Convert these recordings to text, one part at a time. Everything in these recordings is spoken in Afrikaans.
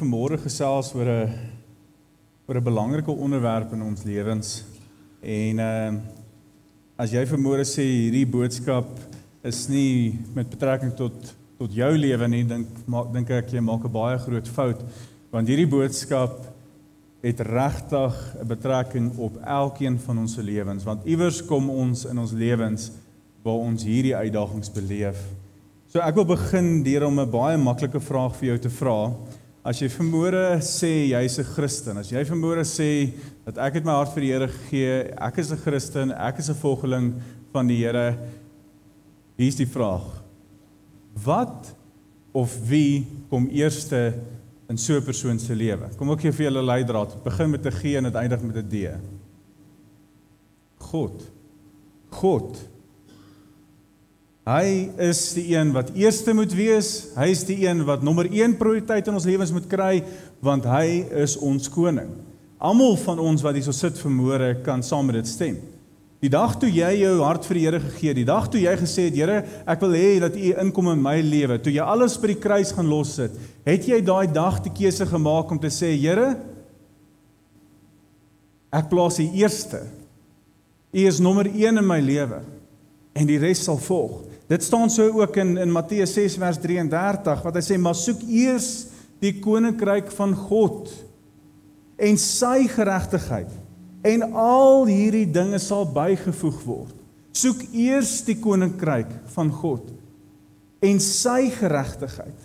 vanmôre gesels oor 'n belangrike onderwerp in ons lewens. En as jy vanmôre sê hierdie boodskap is nie met betrekking tot jou lewe nie, dink ek jy maak 'n baie groot fout, want hierdie boodskap het regtig 'n betrekking op elkeen van ons lewens, want iewers kom ons in ons lewens waar ons hierdie uitdagings beleef. So ek wil begin deur om 'n baie maklike vraag vir jou te vra. As jy vanmôre sê jy's 'n Christen, as jy vanmôre sê dat ek het my hart vir die Here gegee, ek is 'n Christen, ek is 'n volgeling van die Here, hier is die vraag: wat of wie kom eerste in so 'n persoon se lewe? Kom ek gee vir julle 'n leidraad. Het begin met 'n G en dit eindig met 'n D. God. Hy is die een wat eerste moet wees, hy is die een wat nommer 1 prioriteit in ons lewens moet kry, want hy is ons koning. Almal van ons wat hier so sit vanmôre kan saam met dit stem. Die dag toe jy jou hart vir die Here gegee het, die dag toe jy gesê het, Here, ek wil hê dat U inkom in my lewe, toe jy alles by die kruis gaan lossit, het jy daai dag die keuse gemaak om te sê, Here, ek plaas U eerste. U is nommer 1 in my lewe, en die res sal volg. Dit staan so ook in Matteus 6 vers 33, wat hy sê, maar soek eers die koninkryk van God, en sy geregtigheid, en al hierdie dinge sal bygevoeg word. Soek eers die koninkryk van God, en sy geregtigheid.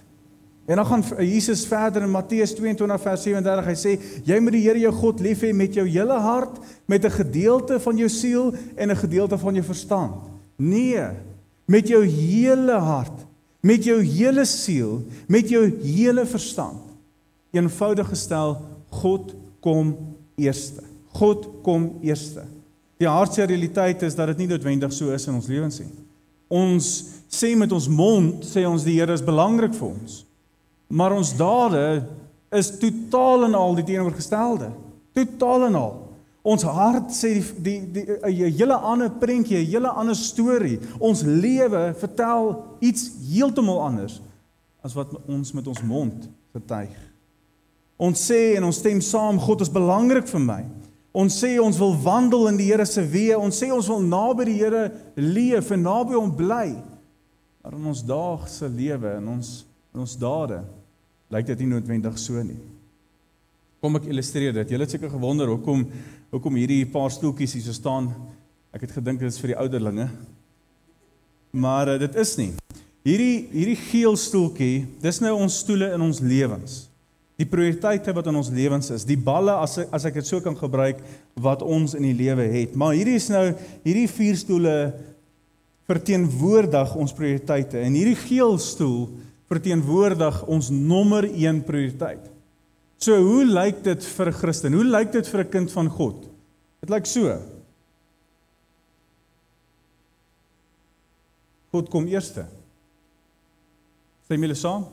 En dan gaan Jesus verder in Matteus 22 vers 37, hy sê, jy moet die Here jou God lief hê met jou hele hart, met 'n gedeelte van jou siel, en 'n gedeelte van jou verstand. Nee, met jou hele hart, met jou hele siel, met jou hele verstand. Eenvoudig gestel, God kom eerste. God kom eerste. Die hartse realiteit is dat dit nie noodwendig so is in ons lewens nie. Ons sê met ons mond, sê ons die Here is belangrik vir ons, maar ons dade is totaal en al die teenoorgestelde. Totaal en al. Ons hart sê 'n hele ander prentjie, 'n hele ander storie. Ons lewe vertel iets heeltemal anders as wat ons met ons mond getuig. Ons sê en ons stem saam, God is belangrik vir my. Ons sê ons wil wandel in die Here se weë. Ons sê ons wil naby die Here leef en naby hom bly. Maar in ons daagse lewe, in ons dade, lyk dit nie noodwendig so nie. Kom ek illustreer dit. Julle het seker gewonder hoekom hierdie paar stoeltjies hier so staan. Ek het gedink dit is vir die ouderlinge. Maar dit is nie. Hierdie geel stoeltjie, dis nou ons stoele in ons lewens. Die prioriteite wat in ons lewens is, die balle, as ek dit so kan gebruik, wat ons in die lewe het. Maar hierdie 4 stoele verteenwoordig ons prioriteite, en hierdie geel stoel verteenwoordig ons nommer 1 prioriteit. So, hoe lyk dit vir 'n Christen? Hoe lyk dit vir 'n kind van God? Dit lyk so. God kom eerste. Stem julle saam?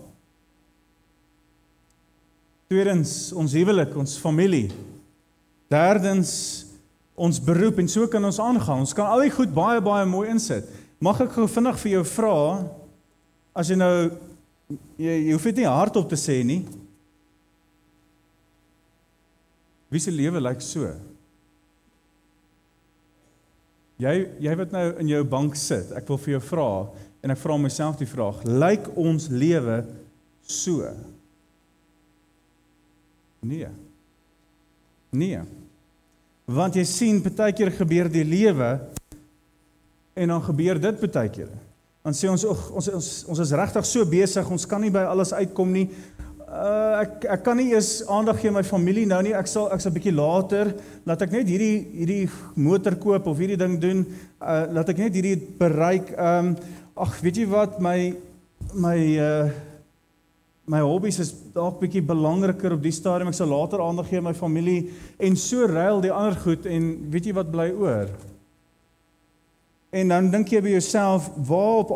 Tweedens, ons huwelik, ons familie. Derdens, ons beroep, en so kan ons aangaan. Ons kan al die goed baie, baie mooi insit. Mag ek gou vinnig vir jou vra, as jy nou, jy hoef dit nie hardop te sê nie, wie se lewe lyk so? Jy wat nou in jou bank sit, ek wil vir jou vra, en ek vra myself die vraag, lyk ons lewe so? Nee. Want jy sien, partykeer gebeur die lewe, en dan gebeur dit partykeer. Dan sê ons is regtig so besig, ons kan nie by alles uitkom nie. Ek kan nie eers aandag gee my familie nou nie, ek sal bietjie later, laat ek net hierdie motor koop, of hierdie ding doen, laat ek net hierdie bereik, weet jy wat, my hobbies is dalk bietjie belangriker op die stadium, ek sal later aandag gee my familie, en so ruil die ander goed, en weet jy wat bly oor? En dan dink jy by jouself, waar op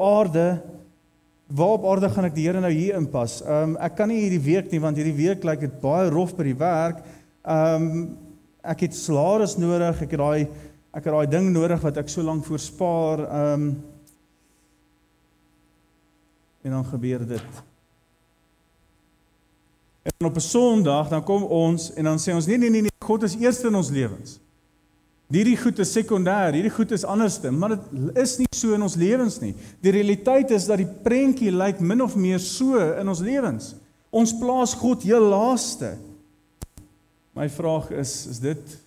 aarde gaan ek die Here nou hier inpas? Ek kan nie hierdie week nie, want hierdie week lyk dit baie rof by die werk. Ek het salaris nodig, ek het daai ding nodig wat ek so lank voorspaar. En dan gebeur dit. En op 'n Sondag, dan kom ons en dan sê ons, nee, God is eerste in ons lewens. Hierdie goed is sekondêr, hierdie goed is anderste, maar dit is nie so in ons lewens nie. Die realiteit is dat die prentjie lyk min of meer so in ons lewens. Ons plaas God heel laaste. My vraag is dit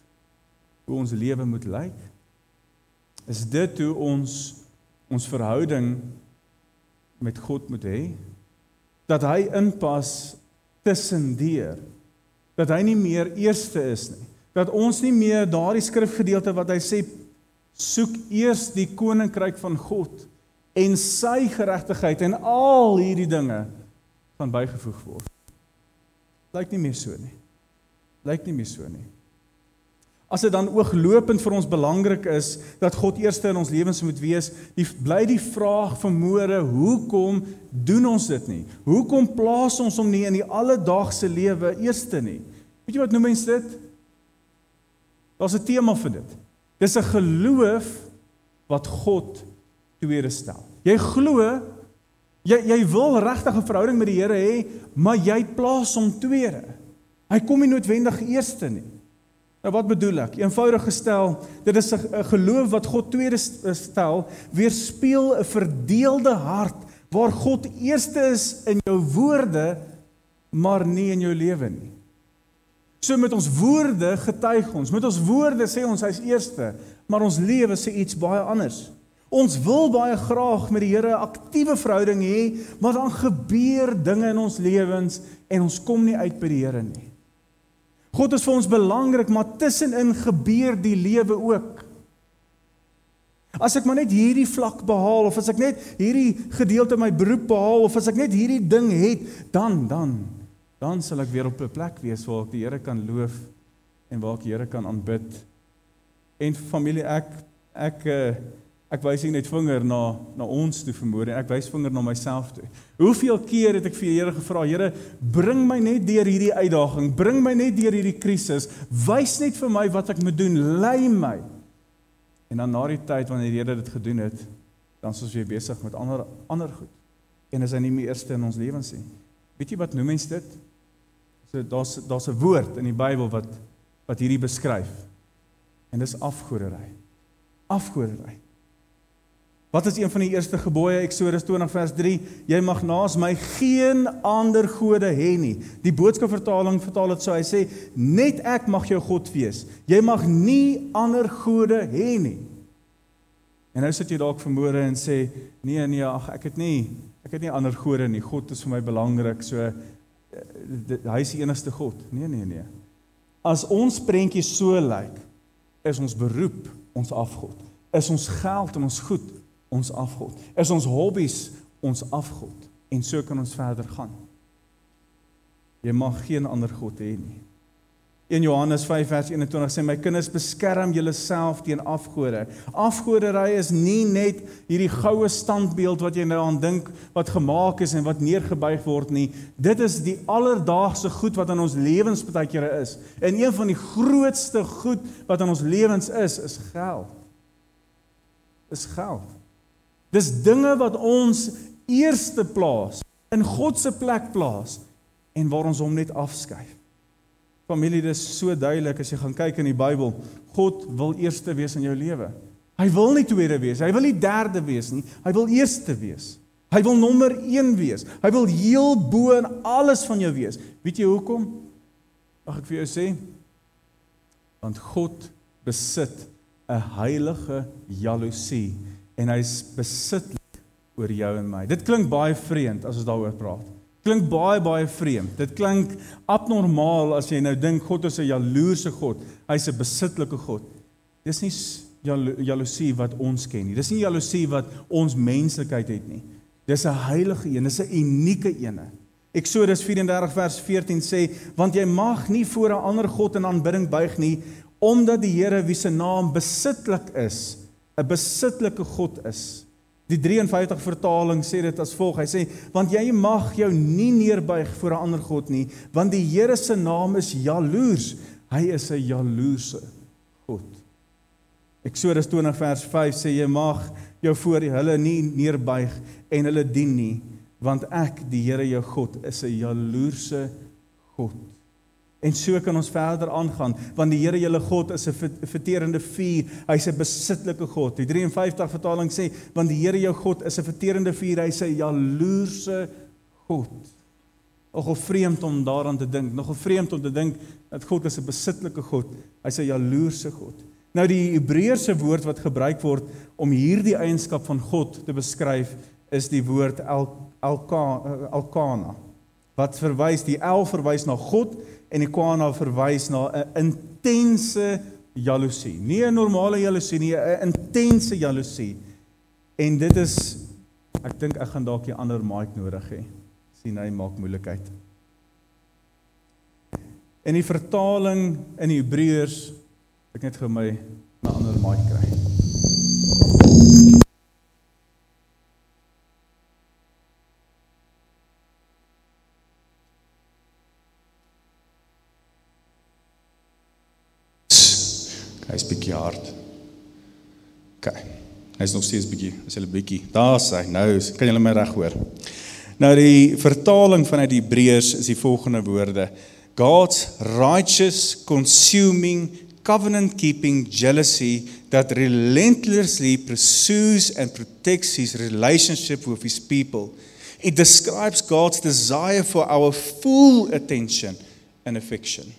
hoe ons lewe moet lyk? Is dit hoe ons verhouding met God moet hê? Dat hy inpas tussendeur. Dat hy nie meer eerste is nie. Dat ons nie meer daardie skrifgedeelte wat hy sê, soek eers die koninkryk van God en sy geregtigheid en al hierdie dinge gaan bygevoeg word. Lyk nie meer so nie. Lyk nie meer so nie. As dit dan ooglopend vir ons belangrik is dat God eerste in ons lewens moet wees, bly die vraag vanmôre, hoekom doen ons dit nie? Hoekom plaas ons hom nie in die alledaagse lewe eerste nie? Weet jy wat noem mens dit? Daar's 'n tema vir dit. Dis 'n geloof wat God tweede stel. Jy glo, jy wil regtig 'n verhouding met die Here hê, maar jy plaas hom tweede. Hy kom nie noodwendig eerste nie. Nou wat bedoel ek? Eenvoudig gestel, dit is 'n geloof wat God tweede stel, weerspieël 'n verdeelde hart, waar God eerste is in jou woorde, maar nie in jou lewe nie. So met ons woorde getuig ons, met ons woorde sê ons hy's eerste, maar ons lewe sê iets baie anders. Ons wil baie graag met die Here 'n aktiewe verhouding hê, maar dan gebeur dinge in ons lewens en ons kom nie uit by die Here nie. God is vir ons belangrik, maar tussenin gebeur die lewe ook. As ek maar net hierdie vlak behaal, of as ek net hierdie gedeelte my beroep behaal, of as ek net hierdie ding het, dan sal ek weer op 'n plek wees waar ek die Here kan loof en waar ek die Here kan aanbid. En familie, ek wys nie net vinger na ons toe vanmôre, ek wys vinger na myself toe. Hoeveel keer het ek vir die Here gevra, Here, bring my net deur hierdie uitdaging, bring my net deur hierdie krisis, wys net vir my wat ek moet doen, lei my. En dan na die tyd wanneer die Here dit gedoen het, dan is ons weer besig met ander goed. En is hy nie meer eerste in ons lewens nie. Weet jy wat noem mens dit? So daar's 'n woord in die Bybel wat hierdie beskryf. En dis afgoderry. Afgoderry. Wat is een van die eerste gebooie? Eksodus 20 vers 3, jy mag naas my geen ander gode hê nie. Die boodskapvertaling vertaal dit so, hy sê, net ek mag jou God wees. Jy mag nie ander gode hê nie. En nou sit jy dalk vanmôre en sê, nee, ag, ek het nie ander gode nie. God is vir my belangrik, so hy is die enigste God. Nee. As ons prentjie so lyk, is ons beroep ons afgod. Is ons geld en ons goed ons afgod. Is ons hobbies ons afgod. En so kan ons verder gaan. Jy mag geen ander God hê nie. 1 Johannes 5 vers 21 sê, my kinders, beskerm julleself teen afgode. Afgoderry is nie net hierdie goue standbeeld wat jy nou aan dink, wat gemaak is en wat neergebuig word nie. Dit is die alledaagse goed wat in ons lewens partykeer is. En een van die grootste goed wat in ons lewens is geld. Is geld. Dis dinge wat ons eerste plaas, in God se plek plaas, en waar ons hom net afskuif. Familie, dis so duidelik as jy gaan kyk in die Bybel, God wil eerste wees in jou lewe. Hy wil nie tweede wees, hy wil nie derde wees nie, hy wil eerste wees. Hy wil nommer 1 wees, hy wil heel bo in alles van jou wees. Weet jy hoekom? Mag ek vir jou sê? Want God besit 'n heilige jaloesie, en hy is besitlik oor jou en my. Dit klink baie vreemd as ons daaroor praat. Klink baie vreemd. Dit klink abnormaal as jy nou dink God is 'n jaloerse God. Hy's 'n besitlike God. Dis nie jaloesie wat ons ken nie. Dis nie jaloesie wat ons menslikheid het nie. Dis 'n heilige een, dis 'n unieke een. Eksodus 34 vers 14 sê, want jy mag nie voor 'n ander God in aanbidding buig nie, omdat die Here wie se naam besitlik is, 'n besitlike God is. Die 53 vertaling sê dit as volg, hy sê, want jy mag jou nie neerbuig voor 'n ander God nie, want die Here se naam is jaloers, hy is 'n jaloerse God. Eksodus 20 vers 5 sê, jy mag jou voor hulle nie neerbuig en hulle dien nie, want ek, die Here jou God, is 'n jaloerse God. En so kan ons verder aangaan, want die Here julle God is 'n verterende vuur, hy is 'n besittelike God. Die 53 vertaling sê, want die Here jou God is 'n verterende vuur, hy is 'n jaloerse God. Nogal vreemd om daaraan te dink, nogal vreemd om te dink dat God is 'n besittelike God, hy is 'n jaloerse God. Nou die Hebreëse woord wat gebruik word om hierdie eienskap van God te beskryf, is die woord Elkana, wat verwys, die El verwys na God, en die Kana verwys na 'n intense jaloesie. Nie 'n normale jaloesie nie, 'n intense jaloesie. En dit is, ek dink ek gaan dalk 'n ander mic nodig hê. Sien, hy maak moeilikheid. En die vertaling in Hebreërs, ek net gou my 'n ander mic kry. Hy is bietjie hard. OK. Hy is nog steeds bietjie, is hulle bietjie. Daar is hy, nou kan julle my reg hoor. Nou die vertaling vanuit die Hebreërs is die volgende woorde: God's righteous, consuming, covenant-keeping jealousy that relentlessly pursues and protects his relationship with his people. It describes God's desire for our full attention and affection.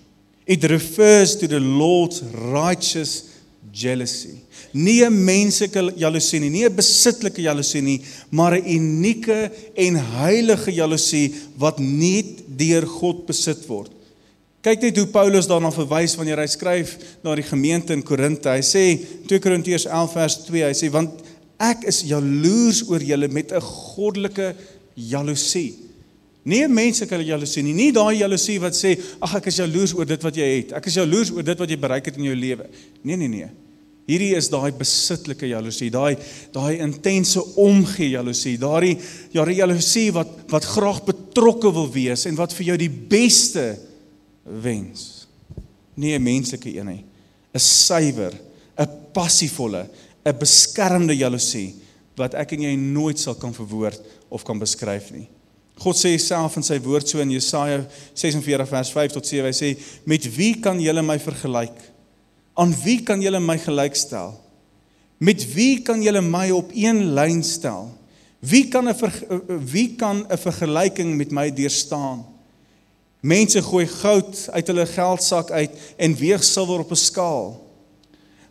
It refers to the Lord's righteous jealousy. Nie 'n menslike jaloesie nie, nie 'n besittelike jaloesie nie, maar 'n unieke en heilige jaloesie wat net deur God besit word. Kyk net hoe Paulus daarna verwys wanneer hy skryf na die gemeente in Korinthe. Hy sê 2 Korintiërs 11 vers 2, hy sê, want ek is jaloers oor julle met 'n goddelike jaloesie. Nie 'n menslike jaloesie nie, nie daai jaloesie wat sê, ag ek is jaloers oor dit wat jy het, ek is jaloers oor dit wat jy bereik het in jou lewe. Nee. Hierdie is daai besittelike jaloesie, daai intense omgee jaloesie, daai jaloesie wat graag betrokke wil wees en wat vir jou die beste wens. Nie 'n menslike een nie, 'n suiwer, 'n passievolle, 'n beskermde jaloesie wat ek en jy nooit sal kan verwoord of kan beskryf nie. God sê self in sy woord so in Jesaja 46 vers 5 tot 7, hy sê, met wie kan julle my vergelyk? Aan wie kan julle my gelykstel? Met wie kan julle my op een lyn stel? Wie kan 'n vergelyking met my deurstaan? Mense gooi goud uit hulle geldsak uit en weeg silwer op 'n skaal.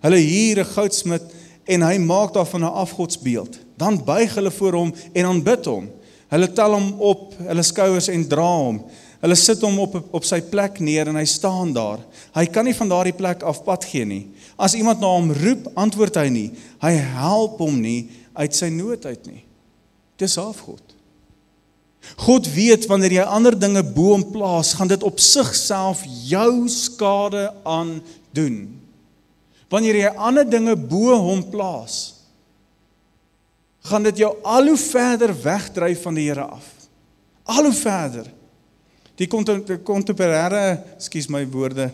Hulle huur 'n goudsmid en hy maak daarvan 'n afgodsbeeld. Dan buig hulle voor hom en aanbid hom. Hulle tel hom op hulle skouers en dra hom. Hulle sit hom op sy plek neer en hy staan daar. Hy kan nie van daardie plek af pad gee nie. As iemand na hom roep, antwoord hy nie. Hy help hom nie uit sy nood uit nie. Dis afgod. God weet wanneer jy ander dinge bo hom plaas, gaan dit op sigself jou skade aandoen. Wanneer jy ander dinge bo hom plaas, gaan dit jou al hoe verder wegdryf van die Here af. Al hoe verder. Die kontemporêre, ekskuus my woorde,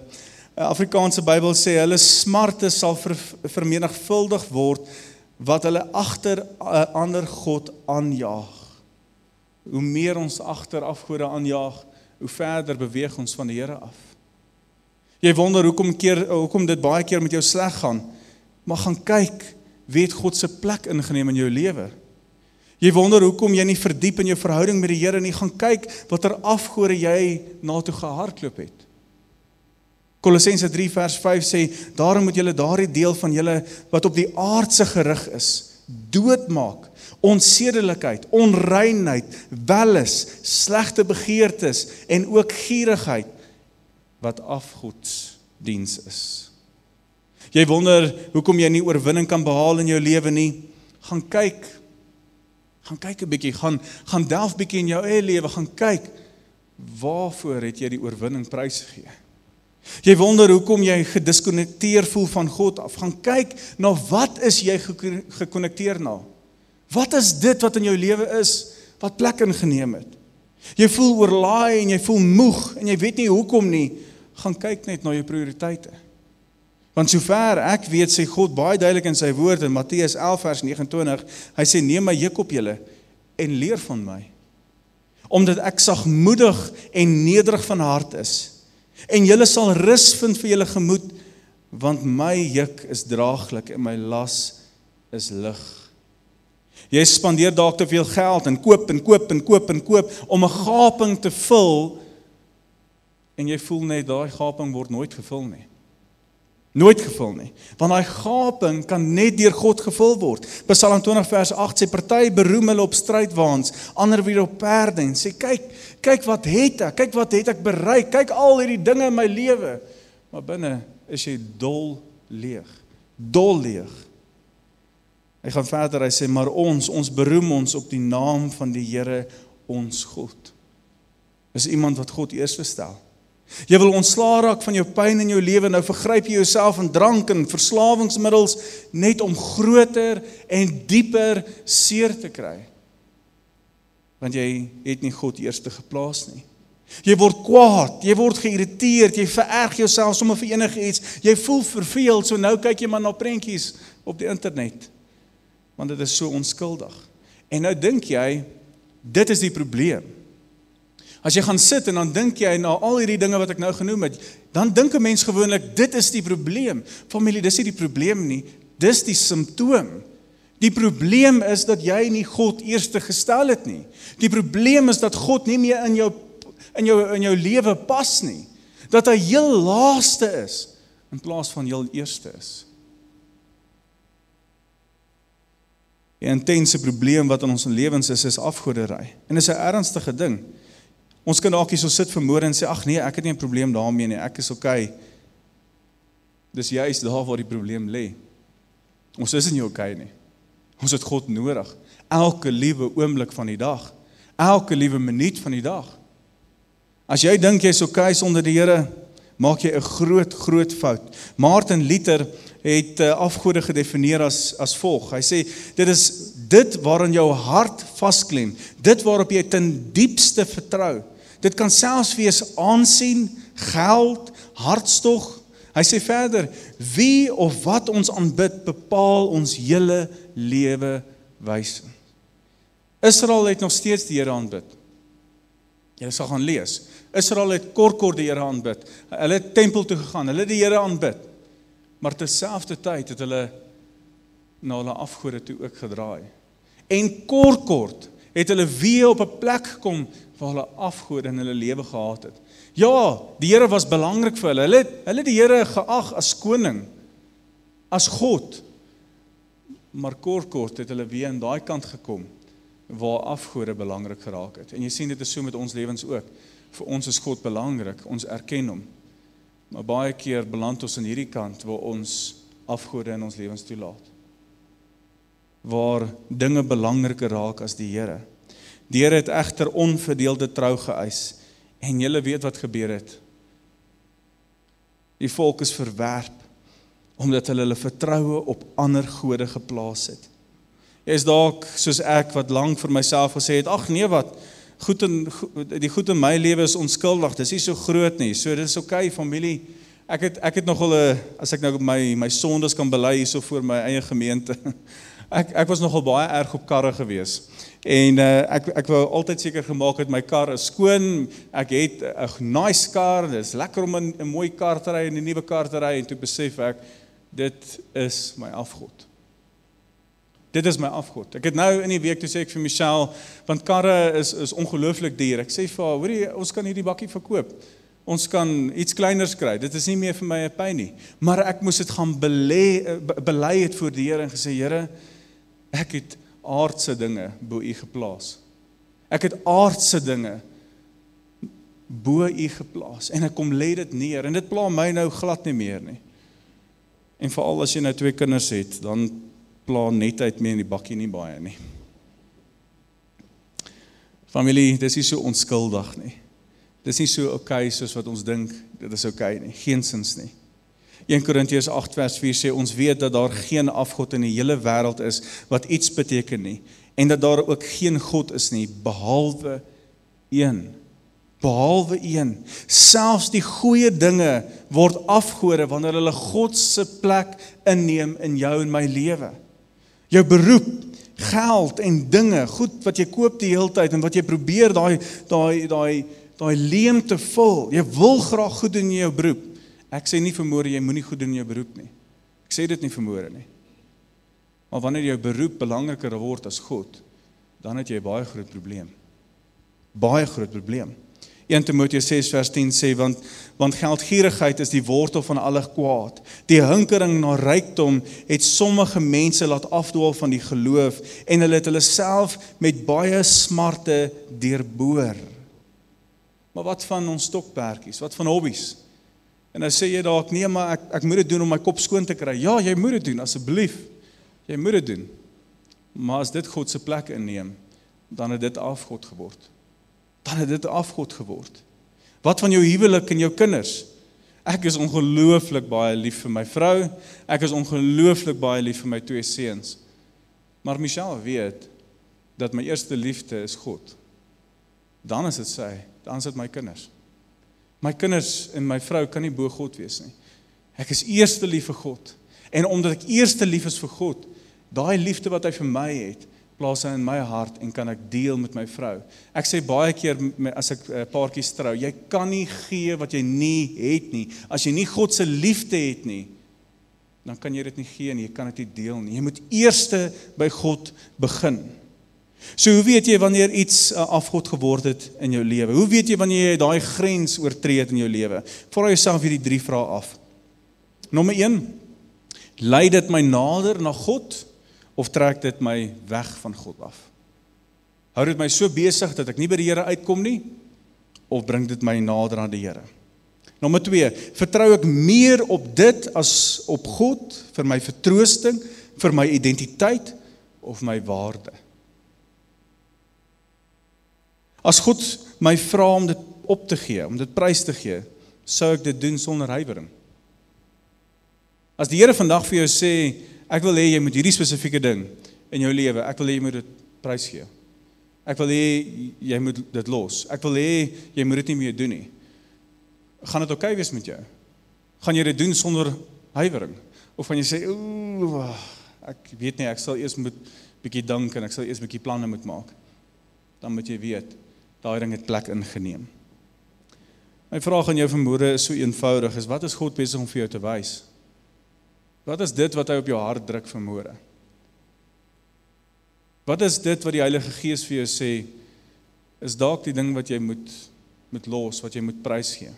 Afrikaanse Bybel sê, hulle smarte sal vermenigvuldig word, wat hulle agter 'n ander God aanjaag. Hoe meer ons agter afgode aanjaag, hoe verder beweeg ons van die Here af. Jy wonder hoekom dit baie keer met jou sleg gaan, maar gaan kyk, wie het God se plek ingeneem in jou lewe? Jy wonder hoekom jy nie verdiep in jou verhouding met die Here nie, gaan kyk watter afgode jy na toe gehardloop het. Kolossense 3 vers 5 sê, daarom moet julle daardie deel van julle wat op die aardse gerig is, doodmaak, onsedelikheid, onreinheid, welis, slegte begeertes en ook gierigheid, wat afgodsdiens is. Jy wonder hoekom jy nie oorwinning kan behaal in jou lewe nie, gaan kyk 'n bietjie, gaan delf bietjie in jou eie lewe, gaan kyk, waarvoor het jy die oorwinning prys gegee? Jy wonder hoekom jy gediskonnekteer voel van God af, gaan kyk, na wat is jy gekonnekteer na? Wat is dit wat in jou lewe is, wat plek ingeneem het? Jy voel oorlaai en jy voel moeg, en jy weet nie hoekom nie, gaan kyk net na jou prioriteite. Want sover ek weet, sê God baie duidelik in sy woord in Matteus 11 vers 29, hy sê, neem my juk op julle en leer van my. omdat ek sagmoedig en nederig van hart is. En julle sal rus vind vir julle gemoed, want my juk is draaglik en my las is lig. Jy spandeer dalk te veel geld en koop om 'n gaping te vul, en jy voel net daai gaping word nooit gevul nie. Nooit gevul nie, want daai gaping kan net deur God gevul word. Psalm 20 vers 8 sê, party beroem hulle op strydwaans, ander weer op perde, en sê, kyk wat het ek bereik, kyk al hierdie dinge in my lewe, maar binne is jy dol leeg. Hy gaan verder, hy sê, maar ons beroem ons op die naam van die Here ons God. Is iemand wat God eerste stel. Jy wil ontslae raak van jou pyn in jou lewe, nou vergryp jy jouself in drank en verslawingsmiddels, net om groter en dieper seer te kry. Want jy het nie God eerste geplaas nie. Jy word kwaad, jy word geïrriteerd, jy vererg jouself sommer vir enige iets, jy voel verveeld, so nou kyk jy maar na prentjies op die internet, want dit is so onskuldig. En nou dink jy, dit is die probleem. As jy gaan sit en dan dink jy na al hierdie dinge wat ek nou genoem het, dan dink 'n mens gewoonlik, dit is die probleem. Familie, dis nie die probleem nie, dis die simptoom. Die probleem is dat jy nie God eerste gestel het nie. Die probleem is dat God nie meer in jou lewe pas nie. Dat hy heel laaste is, in plaas van heel eerste is. Die intense probleem wat in ons lewens is afgoderry. En dis 'n ernstige ding. Ons kan dalk hier so sit vanmôre en sê, ag nee, ek het nie 'n probleem daarmee nie, ek is okay. Dis juist daar waar die probleem lê. Ons is nie okay nie. Ons het God nodig. Elke liewe oomblik van die dag. Elke liewe minuut van die dag. As jy dink jy's okay sonder die Here, maak jy 'n groot fout. Martin Luther het afgode gedefinieer as volg. Hy sê, dit is dit waarin jou hart vasklem, dit waarop jy ten diepste vertrou. Dit kan selfs wees aansien, geld, hartstog. Hy sê verder, wie of wat ons aanbid, bepaal ons hele lewe wyse. Israel het nog steeds die Here aanbid. Jy sal gaan lees. Israel het kort die Here aanbid. Hulle het tempel toe gegaan, hulle het die Here aanbid. Maar terselfdertyd het hulle na hulle afgode toe ook gedraai. En kort het hulle weer op 'n plek gekom waar hulle afgode in hulle lewe gehad het. Ja, die Here was belangrik vir hulle. Hulle het die Here geag as koning, as God. Maar kort het hulle weer aan daai kant gekom waar afgode belangrik geraak het. En jy sien dit is so met ons lewens ook. Vir ons is God belangrik, ons erken hom. Maar baie keer beland ons in hierdie kant waar ons afgode in ons lewens toelaat. Waar dinge belangriker raak as die Here. Die Here het egter onverdeelde trou geëis. En julle weet wat gebeur het. Die volk is verwerp, omdat hulle vertroue op ander gode geplaas het. Jy is dalk soos ek wat lank vir myself gesê het, ag nee wat, die goed in my lewe is onskuldig, dis nie so groot nie, so dit is okay familie. Ek het nogal, as ek nou my sondes kan bely hierso voor my eie gemeente, ek was nogal baie erg op karre gewees. En ek wou altyd seker gemaak het my kar is skoon, ek het 'n nice kar, dit is lekker om 'n mooi kar te ry en 'n nuwe kar te ry, en toe besef ek, dit is my afgod. Dit is my afgod. Ek het nou in die week toe sê ek vir Michelle, want karre is ongelooflik duur. Ek sê vir haar, hoorie, ons kan hierdie bakkie verkoop. Ons kan iets kleiners kry. Dit is nie meer vir my 'n pyn nie. Maar ek moes dit gaan bely het voor die Here en gesê, Here, ek het aardse dinge bo U geplaas. Ek het aardse dinge bo U geplaas. En ek kom lê dit neer. En dit pla my nou glad nie meer nie. En veral as jy nou 2 kinders het, dan pla netheid mee in die bakkie nie baie nie. Familie, dis nie so onskuldig nie. Dis nie so okay soos wat ons dink, dit is okay nie, geensins nie. 1 Korintiërs 8 vers 4 sê, ons weet dat daar geen afgod in die hele wêreld is wat iets beteken nie, en dat daar ook geen God is nie, behalwe een. Behalwe een. Selfs die goeie dinge word afgode wanneer hulle God se plek inneem in jou en my lewe. Jou beroep, geld en dinge, goed wat jy koop die hele tyd en wat jy probeer daai leemte vul. Jy wil graag goed doen in jou beroep. Ek sê nie vanmôre jy moenie goed doen in jou beroep nie. Ek sê dit nie vanmôre nie. Maar wanneer jou beroep belangriker word as God, dan het jy 'n baie groot probleem. Baie groot probleem. 1 Timoteus 6 vers 10 sê, want geldgierigheid is die wortel van alle kwaad. Die hinkering na rykdom het sommige mense laat afdwaal van die geloof en hulle het hulle self met baie smarte deurboor. Maar wat van ons stokperdjies? Wat van hobbies? En nou sê jy dalk, nee, maar ek moet dit doen om my kop skoon te kry. Ja, jy moet dit doen, asseblief. Jy moet dit doen. Maar as dit God se plek inneem, dan het dit afgod geword. Dan het dit afgod geword. Wat van jou huwelik en jou kinders? Ek is ongelooflik baie lief vir my vrou. Ek is ongelooflik baie lief vir my 2 seuns. Maar Michelle weet dat my eerste liefde is God. Dan is dit sy, dan is dit my kinders. My kinders en my vrou kan nie bo God wees nie. Ek is eerste lief vir God. En omdat ek eerste lief is vir God, daai liefde wat hy vir my het, plaas hy in my hart en kan ek deel met my vrou. Ek sê baie keer as ek paartjies trou, jy kan nie gee wat jy nie het nie. As jy nie God se liefde het nie, dan kan jy dit nie gee nie, jy kan dit nie deel nie. Jy moet eerste by God begin. So hoe weet jy wanneer iets afgod geword het in jou lewe? Hoe weet jy wanneer jy daai grens oortree het in jou lewe? Vra jouself hierdie 3 vrae af. Nommer 1, lei dit my nader na God of trek dit my weg van God af? Hou dit my so besig dat ek nie by die Here uitkom nie, of bring dit my nader aan die Here? Nommer 2, vertrou ek meer op dit as op God vir my vertroosting, vir my identiteit of my waarde? As God my vra om dit op te gee, om dit prys te gee, sou ek dit doen sonder huiwering. As die Here vandag vir jou sê, ek wil hê jy moet hierdie spesifieke ding in jou lewe, ek wil hê jy moet dit prys gee. Ek wil hê jy moet dit los. Ek wil hê jy moet dit nie meer doen nie. Gaan dit oukei wees met jou? Gaan jy dit doen sonder huiwering? Of gaan jy sê, ek weet nie, ek sal eers moet bietjie dink en ek sal eers bietjie planne moet maak. Dan moet jy weet, daai ding het plek ingeneem. My vraag aan jou vanmôre is so eenvoudig, is wat is God besig om vir jou te wys? Wat is dit wat hy op jou hart druk vanmôre? Wat is dit wat die Heilige Gees vir jou sê, is dalk die ding wat jy moet los, wat jy moet prys gee?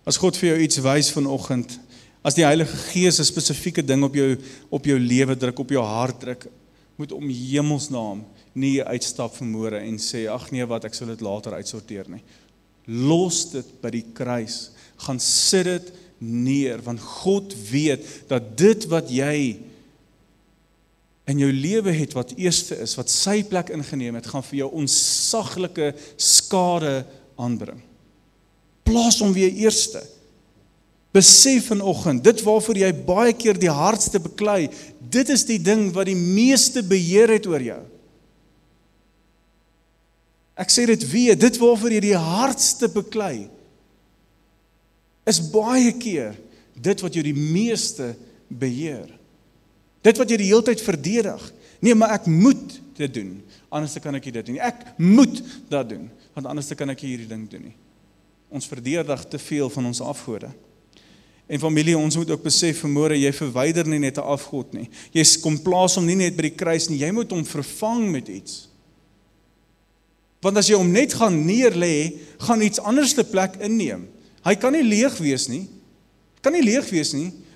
As God vir jou iets wys vanoggend, as die Heilige Gees 'n spesifieke ding op jou lewe druk, op jou hart druk, moet om hemelsnaam nie uitstap vanmôre en sê, ag nee wat, ek sal dit later uitsorteer nie. Los dit by die kruis, gaan sit dit neer, want God weet dat dit wat jy in jou lewe het, wat eerste is, wat sy plek ingeneem het, gaan vir jou onsaglike skade aanbring. Plaas hom weer eerste. Besef vanoggend, dit waarvoor jy baie keer die hardste beklei, dit is die ding wat die meeste beheer het oor jou. Ek sê dit weer, dit waarvoor jy die hardste beklei, is baie keer dit wat jou die meeste beheer. Dit wat jy die hele tyd verdedig. Nee, maar ek moet dit doen, anders kan ek nie dit doen nie. Ek moet dat doen, want anders kan ek hierdie ding doen nie. Ons verdedig te veel van ons afgode. En familie, ons moet ook besef vanmôre, jy verwyder nie net 'n afgod nie. Jy kom plaas hom nie net by die kruis nie, jy moet hom vervang met iets. Want as jy hom net gaan neerlê, gaan iets anders te plek inneem. Hy kan nie leeg wees nie.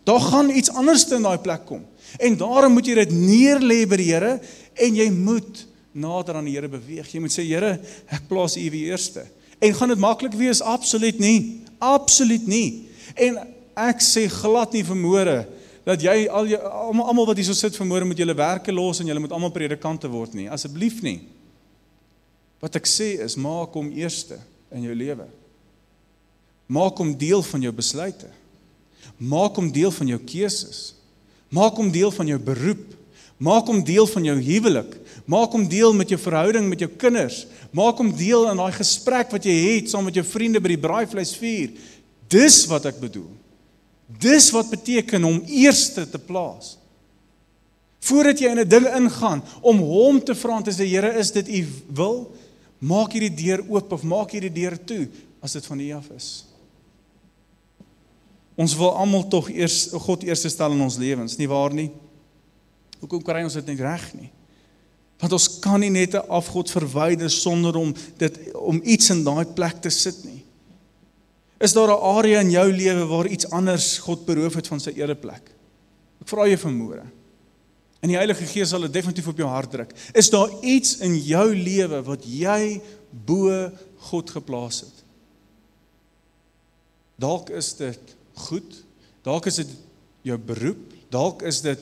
Daar gaan iets anders in daai plek kom. En daarom moet jy dit neerlê by die Here en jy moet nader aan die Here beweeg. Jy moet sê, Here, ek plaas U wie eerste. En gaan dit maklik wees? Absoluut nie. Absoluut nie. En ek sê glad nie vanmôre dat jy almal wat hier so sit vanmôre moet julle werke los en julle moet almal predikante word nie. Asseblief nie. Wat ek sê is, maak hom eerste in jou lewe. Maak hom deel van jou besluite. Maak hom deel van jou keuses. Maak hom deel van jou beroep. Maak hom deel van jou huwelik. Maak hom deel met jou verhouding met jou kinders. Maak hom deel in daai gesprek wat jy het saam met jou vriende by die braaivleisvuur. Dis wat ek bedoel. Dis wat beteken om eerste te plaas. Voordat jy in 'n ding ingaan, om hom te vra en te sê, Here, is dit U wil? Maak hierdie deur oop of maak hierdie deur toe, as dit van U af is. Ons wil almal tog God eerste stel in ons lewens, nie waar nie? Hoekom kry ons dit nie reg nie? Want ons kan nie net 'n afgod verwyder sonder om iets in daai plek te sit nie. Is daar 'n area in jou lewe waar iets anders God beroof het van sy ereplek? Ek vra jou vanmôre. En die Heilige Gees sal dit definitief op jou hart druk. Is daar iets in jou lewe wat jy bo God geplaas het? Dalk is dit goed, dalk is dit jou beroep, dalk is dit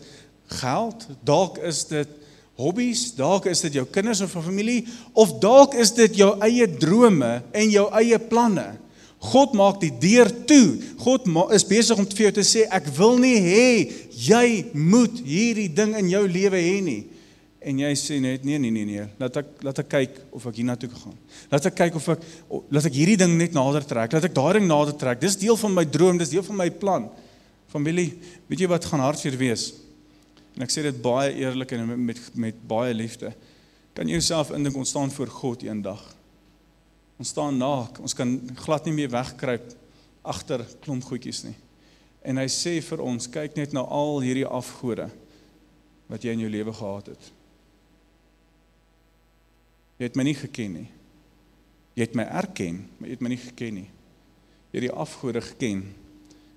geld, dalk is dit hobbies, dalk is dit jou kinders of familie, of dalk is dit jou eie drome en jou eie planne. God maak die deur toe. God is besig om vir jou te sê, ek wil nie hê, jy moet hierdie ding in jou lewe hê nie. En jy sê net, nee, laat ek kyk of ek hiernatoe kan gaan. Laat ek kyk laat ek hierdie ding net nader trek, laat ek daai ding nader trek. Dis deel van my droom, dis deel van my plan. Familie, weet jy wat gaan hartseer wees? En ek sê dit baie eerlik en met baie liefde. Kan jy jouself indink, ons staan voor God eendag. Ons staan naak, ons kan glad nie meer wegkruip agter klomp goedjies nie. En hy sê vir ons, kyk net na al hierdie afgode wat jy in jou lewe gehad het. Jy het my nie geken nie. Jy het my erken, maar jy het my nie geken nie. Jy het die afgode geken.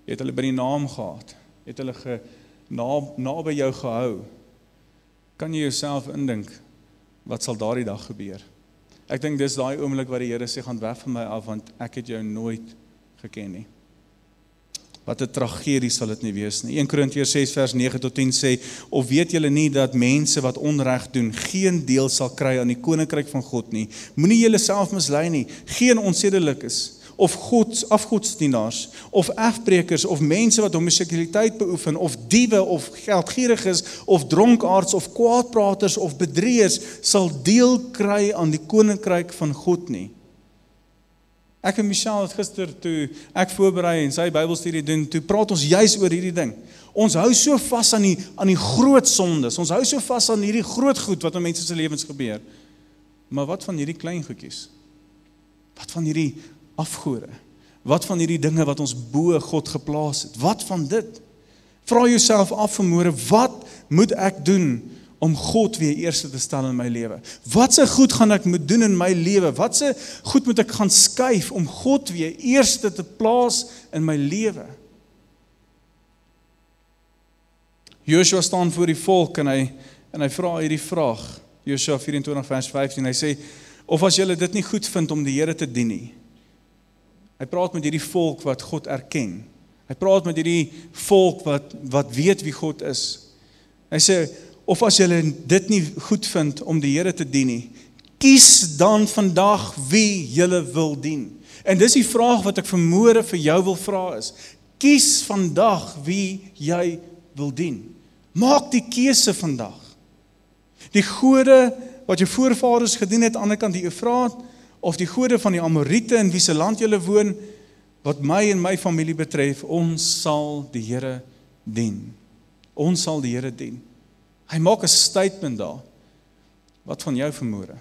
Jy het hulle by die naam gehad. Jy het hulle naby jou gehou. Kan jy jouself indink, wat sal daardie dag gebeur? Ek dink dis daai oomblik wat die Here sê, gaan weg van my af, want ek het jou nooit geken nie. Wat 'n tragedie sal dit nie wees nie. 1 Korintiërs 6 vers 9 tot 10 sê, of weet julle nie dat mense wat onreg doen, geen deel sal kry aan die koninkryk van God nie. Moenie julle self mislei nie. Geen onsedelikes, of afgodsdienaars, of afbrekers, of mense wat homoseksualiteit beoefen, of diewe, of geldgieriges, of dronkaards, of kwaadpraters, of bedrieërs, sal deel kry aan die koninkryk van God nie. Ek en Michelle het gister, toe ek voorberei en sy Bybelstudie doen, toe praat ons juis oor hierdie ding. Ons hou so vas aan die groot sondes, ons hou so vas aan hierdie groot goed wat in mense se lewens gebeur. Maar wat van hierdie klein goedjies? Wat van hierdie afgode? Wat van hierdie dinge wat ons bo God geplaas het? Wat van dit? Vra jouself af vanmôre, wat moet ek doen om God weer eerste te stel in my lewe? Watse goed gaan ek moet doen in my lewe? Watse goed moet ek gaan skuif om God weer eerste te plaas in my lewe? Joshua staan voor die volk en hy vra hierdie vraag. Joshua 24 vers 15, hy sê, of as julle dit nie goed vind om die Here te dien nie. Hy praat met hierdie volk wat God erken. Hy praat met hierdie volk wat weet wie God is. Hy sê, of as julle dit nie goed vind om die Here te dien nie, kies dan vandag wie julle wil dien. En dis die vraag wat ek vanmôre vir jou wil vra is, kies vandag wie jy wil dien. Maak die keuse vandag. Die gode wat jou voorvaders gedien het aan die ander kant die Eufraat, of die gode van die Amorite in wie se land julle woon, wat my en my familie betref, ons sal die Here dien. Ons sal die Here dien. Hy maak 'n statement daar. Wat van jou vanmôre?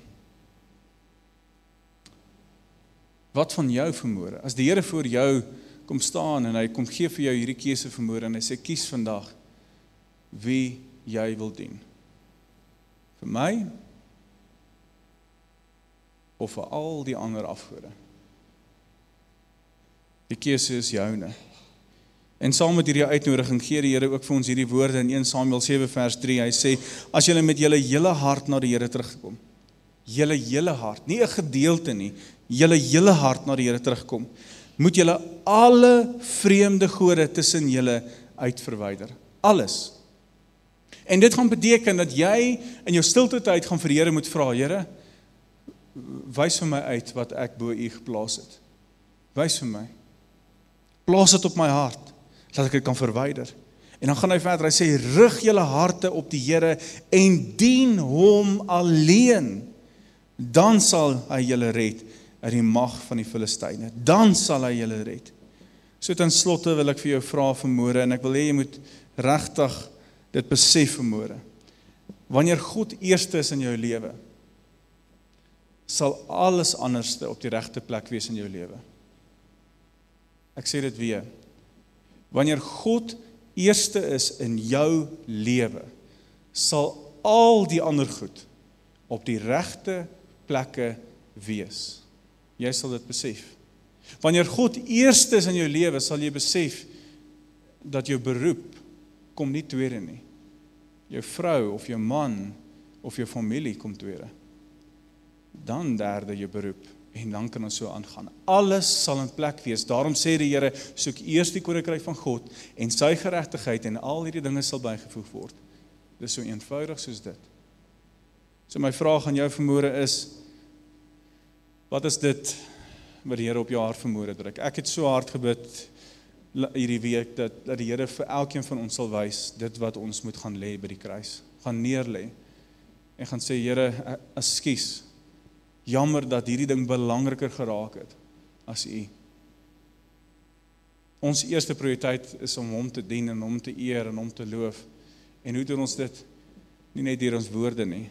Wat van jou vanmôre? As die Here voor jou kom staan en hy kom gee vir jou hierdie keuse vanmôre en hy sê kies vandag wie jy wil dien. Vir my of vir al die ander afgode. Die keuse is joune. En saam met hierdie uitnodiging gee die Here ook vir ons hierdie woorde in 1 Samuel 7 vers 3. Hy sê, as julle met julle hele hart na die Here terugkom, julle hele hart, nie 'n gedeelte nie, julle hele hart na die Here terugkom, moet julle alle vreemde gode tussen julle uitverwyder. Alles. En dit gaan beteken dat jy in jou stilte tyd gaan vir die Here moet vra, Here, wys vir my uit wat ek bo U geplaas het. Wys vir my. Plaas dit op my hart, dat ek dit kan verwyder. En dan gaan hy verder, hy sê, rig julle harte op die Here en dien hom alleen. Dan sal hy julle red uit die mag van die Filistyne. Dan sal hy julle red. So ten slotte wil ek vir jou vra vanmôre, en ek wil hê jy moet regtig dit besef vanmôre. wanneer God eerste is in jou lewe, sal alles anderste op die regte plek wees in jou lewe. Ek sê dit weer. Wanneer God eerste is in jou lewe, sal al die ander goed op die regte plekke wees. Jy sal dit besef. Wanneer God eerste is in jou lewe, sal jy besef dat jou beroep kom nie tweede nie. Jou vrou of jou man of jou familie kom tweede. Dan derde jou beroep en dan kan ons so aangaan. Alles sal in plek wees. Daarom sê die Here, soek eers die koninkryk van God en sy geregtigheid en al hierdie dinge sal bygevoeg word. Dis so eenvoudig soos dit. So my vraag aan jou vanmôre is, wat is dit wat die Here op jou hart vanmôre druk? Ek het so hard gebid hierdie week dat die Here vir elkeen van ons sal wys dit wat ons moet gaan lê by die kruis. Gaan neerlê en gaan sê, Here, ekskuus. Jammer dat hierdie ding belangriker geraak het as U. Ons eerste prioriteit is om hom te dien en hom te eer en hom te loof. En hoe doen ons dit? Nie net deur ons woorde nie,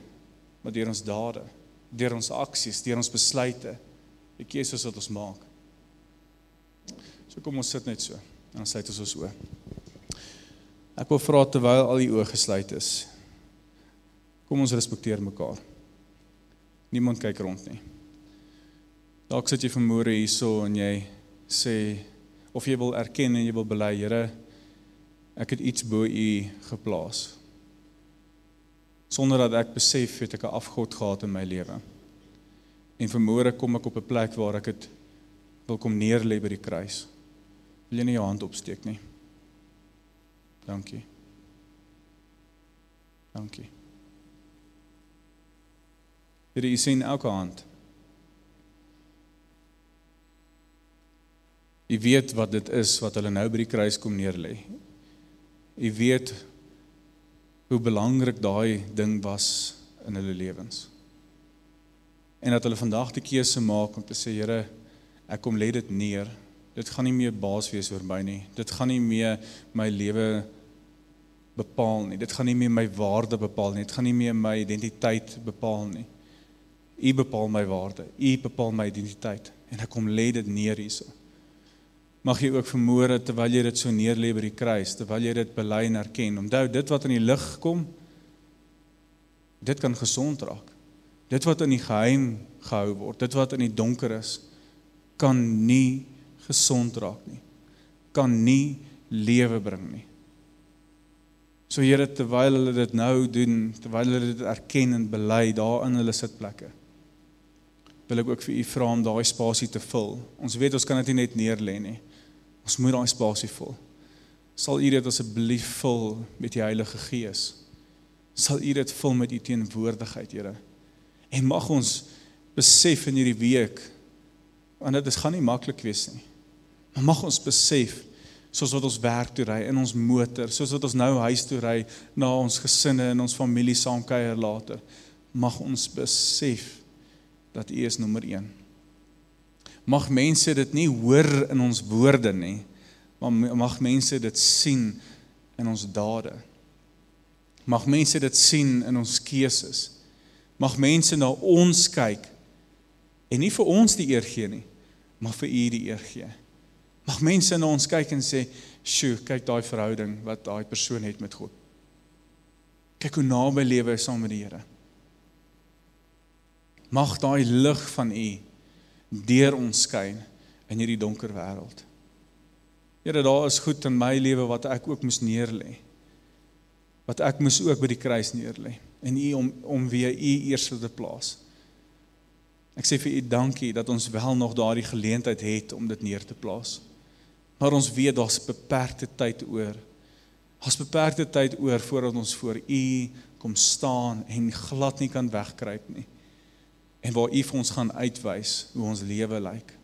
maar deur ons dade, deur ons aksies, deur ons besluite, die keuses wat ons maak. So kom ons sit net so, en dan sluit ons oë. Ek wil vra terwyl al die oë gesluit is, kom ons respekteer mekaar. Niemand kyk rond nie. Dalk sit jy vanmôre hierso en jy sê, of jy wil erken en jy wil bely, Here, ek het iets bo U geplaas. Sonder dat ek besef het ek 'n afgod gehad in my lewe. En vanmôre kom ek op 'n plek waar ek het wil kom neerlê by die kruis. Wil jy nie jou hand opsteek nie? Dankie. Dankie. Here, U sien elke hand. U weet wat dit is wat hulle nou by die kruis kom neerlê. U weet hoe belangrik daai ding was in hulle lewens. En dat hulle vandag die keuse maak om te sê, Here, ek kom lê dit neer. Dit gaan nie meer baas wees oor my nie. Dit gaan nie meer my lewe bepaal nie. Dit gaan nie meer my waarde bepaal nie. Dit gaan nie meer my identiteit bepaal nie. U bepaal my waarde. U bepaal my identiteit. En ek kom lê dit neer hierso. Mag jy ook vanmôre, terwyl jy dit so neerlê by die kruis, terwyl jy dit bely en erken, onthou, dit wat in die lig kom, dit kan gesond raak. Dit wat in die geheim gehou word, dit wat in die donker is, kan nie gesond raak nie. Kan nie lewe bring nie. So Here, terwyl hulle dit nou doen, terwyl hulle dit erken en bely daar in hulle sitplekke, wil ek ook vir U vra om daai spasie te vul. Ons weet ons kan dit nie net neerlê nie. Ons moet daai spasie vul. Sal U dit asseblief vul met die Heilige Gees? Sal U dit vul met U teenwoordigheid, Here? En mag ons besef in hierdie week, want dit gaan nie maklik wees nie, maar mag ons besef, soos wat ons werk toe ry, in ons motor, soos wat ons nou huis toe ry, na ons gesinne en ons familie saam kuier later, mag ons besef dat U is nommer 1. Mag mense dit nie hoor in ons woorde nie, maar mag mense dit sien in ons dade. Mag mense dit sien in ons keuses. Mag mense na ons kyk en nie vir ons die eer gee nie, maar vir U die eer gee. Mag mense na ons kyk en sê, "Sjoe, kyk daai verhouding wat daai persoon het met God. Kyk hoe naby lewe hy saam met die Here." Mag daai lig van U deur ons skyn in hierdie donker wêreld. Here, daar is goed in my lewe wat ek ook moes neerlê. Wat ek moes ook by die kruis neerlê. En U om weer U eerste te plaas. Ek sê vir U dankie dat ons wel nog daardie geleentheid het om dit neer te plaas. Maar ons weet daar's beperkte tyd oor. Daar's beperkte tyd oor voordat ons voor U kom staan en glad nie kan wegkruip nie. En waar U vir ons gaan uitwys hoe ons lewe lyk.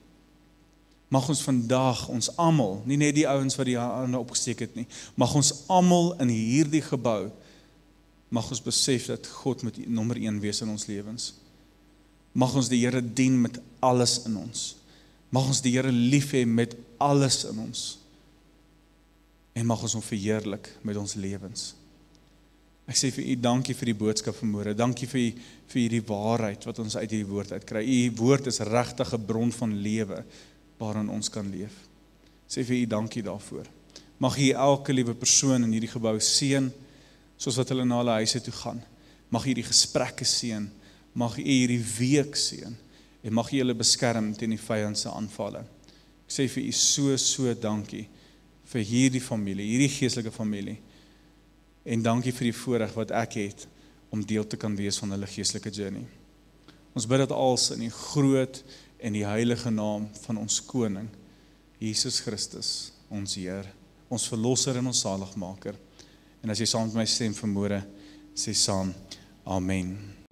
Mag ons vandag, ons almal, nie net die ouens wat die hande opgesteek het nie, mag ons almal in hierdie gebou, mag ons besef dat God moet nommer 1 wees in ons lewens. Mag ons die Here dien met alles in ons. Mag ons die Here lief hê met alles in ons. En mag ons hom verheerlik met ons lewens. Ek sê vir u dankie vir die boodskap vanmôre. Dankie vir hierdie waarheid wat ons uit hierdie woord uitkry. U woord is regtig 'n bron van lewe waarin ons kan leef. Ek sê vir u dankie daarvoor. Mag u elke liewe persoon in hierdie gebou seën, soos wat hulle na hulle huise toe gaan. Mag u die gesprekke seën, mag u hierdie week seën, en mag u hulle beskerm teen die vyand se aanvalle. Ek sê vir u so dankie vir hierdie familie, hierdie geestelike familie, en dankie vir die voorreg wat ek het om deel te kan wees van hulle geestelike journey. Ons bid dit als in die groot en die heilige naam van ons koning, Jesus Christus, ons Heer, ons verlosser en ons saligmaker. En as jy saam met my stem vanmôre, sê saam, Amen.